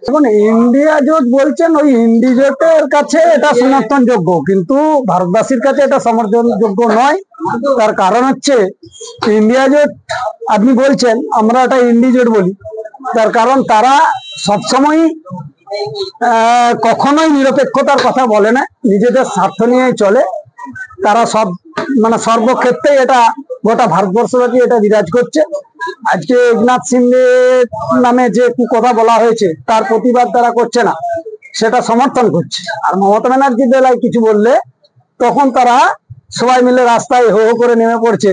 এখন ইন্ডিয়া জোট বলছেন, ওই ইন্ডি জোটের কাছে এটা সমর্থনযোগ্য, কিন্তু ভারতবাসীর কাছে এটা সমর্থনযোগ্য নয়। তার কারণ হচ্ছে ইন্ডিয়া জোট আপনি বলছেন, আমরা এটা ইন্ডি জোট বলি, তার কারণ তারা সবসময় কখনোই নিরপেক্ষতার কথা বলে না, নিজেদের স্বার্থ নিয়ে চলে। তারা সর্বক্ষেত্রে এটা গোটা ভারতবর্ষব্যাপী এটা বিরাজ করছে। আজকে একনাথ সিন্ধে নামে যে কথা বলা হয়েছে তার প্রতিবাদ তারা করছে না, সেটা সমর্থন করছে। আর মমতা ব্যানার্জির বেলায় কিছু বললে তখন তারা সবাই মিলে রাস্তায় হো হো করে নেমে পড়ছে।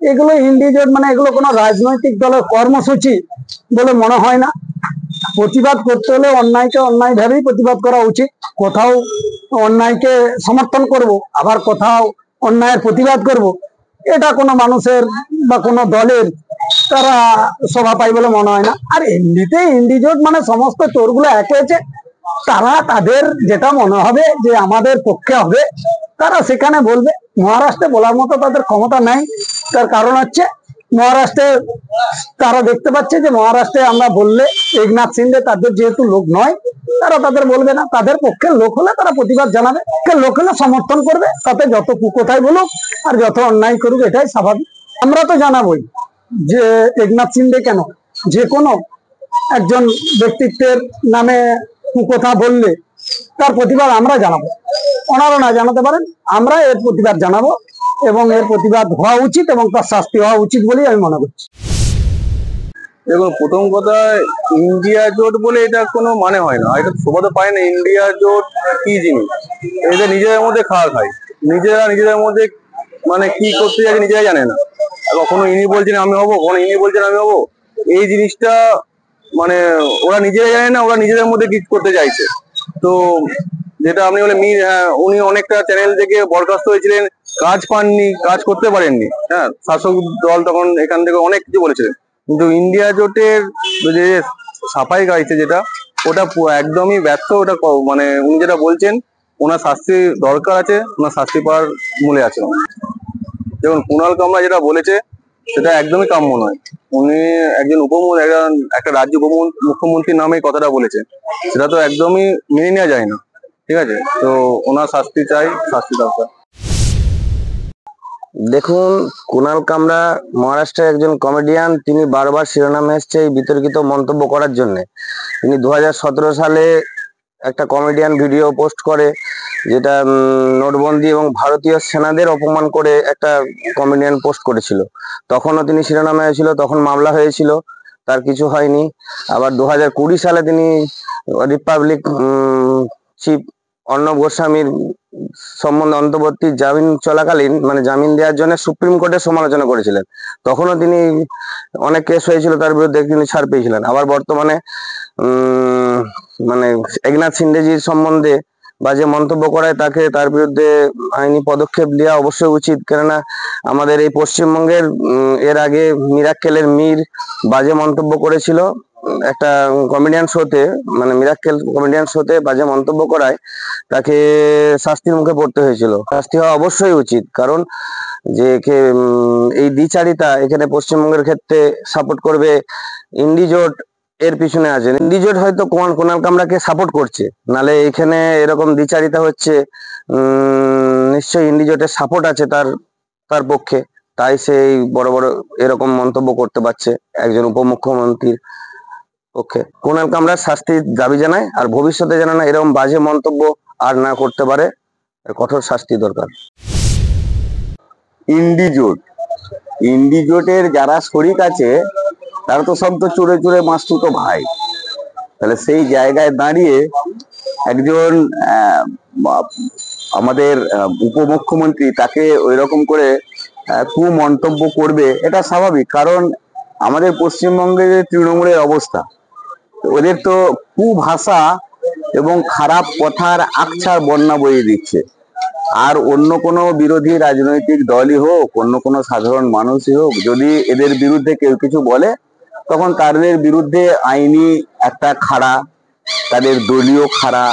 এগুলো ইন্ডি জোট এগুলো কোনো রাজনৈতিক দলের কর্মসূচি বলে মনে হয় না। প্রতিবাদ করতে হলে অন্যায়কে অন্যায় ভাবেই প্রতিবাদ করা উচিত। কোথাও অন্যায়কে সমর্থন করব, আবার কোথাও অন্যায়ের প্রতিবাদ করব, এটা কোনো মানুষের বা কোনো দলের তারা শোভা পায় বলে মনে হয় না। আর এমনিতে ইন্ডি জোট সমস্ত চোরগুলো এক হয়েছে, তারা তাদের যেটা মনে হবে যে আমাদের পক্ষে হবে তারা সেখানে বলবে। মহারাষ্ট্রে বলার মতো তাদের ক্ষমতা নাই। তার কারণ হচ্ছে মহারাষ্ট্রে তারা দেখতে পাচ্ছে যে মহারাষ্ট্রে আমরা বললে একনাথ সিন্ধে তাদের যেহেতু লোক নয়, তারা তাদের বলবে না। তাদের পক্ষের লোক হলে তারা প্রতিবাদ জানাবে, লোক হলে সমর্থন করবে, তাতে যত কুকথাই বলুক আর যত অন্যায় করুক এটাই স্বাভাবিক। আমরা তো জানাবোই যে একনাথ সিন্ধে কেন, যে কোনো একজন ব্যক্তিত্বের নামে কুকথা বললে তার প্রতিবাদ আমরা জানাবো। ওনারা না জানাতে পারেন, আমরা এর প্রতিবাদ জানাবো এবং এর প্রতিবাদ হওয়া উচিত এবং তার শাস্তি হওয়া উচিত বলেই আমি মনে করছি। দেখুন, প্রথম কথা, ইন্ডিয়া জোট বলে এটা কোনো মানে হয় না, এটা শোভাতে পায় না। ইন্ডিয়া জোট কি জিনিস, এদের নিজেদের মধ্যে খাওয়া খায়, নিজেদের মধ্যে কি করতে যাচ্ছে নিজেরাই জানে না। কখনো ইনি বলছেন আমি হবো, কখনো ইনি বলছেন আমি হবো। এই জিনিসটা ওরা নিজেরাই জানে না ওরা নিজেদের মধ্যে কি করতে চাইছে। তো যেটা আপনি বলে মীর, হ্যাঁ, উনি অনেকটা চ্যানেল থেকে বরখাস্ত হয়েছিলেন, কাজ পাননি, কাজ করতে পারেননি। হ্যাঁ, শাসক দল তখন এখান থেকে অনেক কিছু বলেছিলেন, কিন্তু ইন্ডিয়া জোটের যে সাফাই গাইছে যেটা, ওটা একদমই ব্যর্থ। ওটা উনি যেটা বলছেন, ওনার শাস্তি দরকার আছে, ওনার শাস্তি পাওয়ার মূলে আছে। যেমন কুণাল কামরা যেটা বলেছে সেটা একদমই কাম্য নয়। উনি একজন একটা রাজ্য মুখ্যমন্ত্রীর নামে কথাটা বলেছে, সেটা তো একদমই মেনে নেওয়া যায় না। ঠিক আছে, তো ওনার শাস্তি চাই, শাস্তি দরকার। দেখুন, কুণাল কামরা মহারাষ্ট্রের একজন কমেডিয়ান। তিনি বারবার শিরোনামে এসছে এই বিতর্কিত মন্তব্য করার জন্য। তিনি 2017 সালে একটা কমেডিয়ান ভিডিও পোস্ট করে, যেটা নোটবন্দি এবং ভারতীয় সেনাদের অপমান করে একটা কমেডিয়ান পোস্ট করেছিল। তখনও তিনি শিরোনামে হয়েছিল, তখন মামলা হয়েছিল, তার কিছু হয়নি। আবার 2020 সালে তিনি রিপাবলিক চিফ অর্ণব গোস্বামীর সম্বন্ধে অন্তর্বর্তী জামিন চলাকালীন জামিন দেওয়ার জন্য সুপ্রিম কোর্টের সমালোচনা করেছিলেন। তখনও তিনি অনেক কেস হয়েছিল তার বিরুদ্ধে, তিনি ছাড় পেয়েছিলেন। আবার বর্তমানে একনাথ সিন্ধেজির সম্বন্ধে বাজে মন্তব্য করায় তার বিরুদ্ধে আইনি পদক্ষেপ নেওয়া অবশ্যই উচিত। কেননা আমাদের এই পশ্চিমবঙ্গের এর আগে মিরাক্কেলের মীর বাজে মন্তব্য করেছিল একটা কমেডিয়ান শোতে, মিরাক্কেল কমেডিয়ান শোতে বাজে মন্তব্য করায় তাকে শাস্তির মুখে পড়তে হয়েছিল। শাস্তি হওয়া অবশ্যই উচিত, কারণ যে এই দ্বিচারিতা এখানে পশ্চিমবঙ্গের ক্ষেত্রে সাপোর্ট করবে ইন্ডি জোট এর পিছনে আছে। ইন্ডি জোট হয়তো কুণাল কামরাকে সাপোর্ট করছে, নালে এখানে এরকম দ্বিচারিতা হচ্ছে, নিশ্চয়ই ইন্ডি জোটের সাপোর্ট আছে তার পক্ষে, তাই সেই বড় বড় এরকম মন্তব্য করতে পারছে একজন উপমুখ্যমন্ত্রীর পক্ষে। কুণাল কামরার শাস্তির দাবি জানায়, আর ভবিষ্যতে যেন না এরকম বাজে মন্তব্য আর না করতে পারে, কঠোর শাস্তি দরকার। ইন্ডি জোটের যারা শরিক আছে তারা তো সব তো চোরে চোরে মাসতুতো ভাই। তাহলে সেই জায়গায় দাঁড়িয়ে একজন আমাদের উপমুখ্যমন্ত্রী তাকে ওই রকম করে কুমন্তব্য করবে, এটা স্বাভাবিক। কারণ আমাদের পশ্চিমবঙ্গের তৃণমূলের অবস্থা, ওদের তো কুভাষা এবং খারাপ কথার আকছার বন্যা বইয়ে দিচ্ছে। আর অন্য কোনো বিরোধী রাজনৈতিক দলই হোক, অন্য কোনো সাধারণ মানুষই হোক, যদি এদের বিরুদ্ধে কেউ কিছু বলে, তখন তাদের বিরুদ্ধে আইনি একটা খাড়া, তাদের দলীয় খাড়া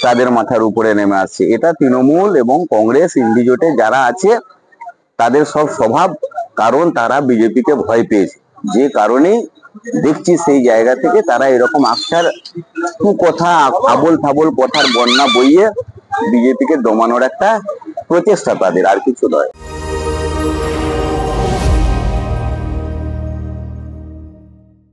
তাদের মাথার উপরে নেমে আসছে। এটা তৃণমূল এবং কংগ্রেস ইন্ডি জোটে যারা আছে তাদের সব স্বভাব, কারণ তারা বিজেপিকে ভয় পেয়েছে। যে কারণেই দেখছি সেই জায়গা থেকে তারা এরকম আফসার কথা, আবোল ফাবোল কথার বন্যা বইয়ে বিজেপিকে দমানোর একটা প্রচেষ্টা তাদের, আর কিছু নয়।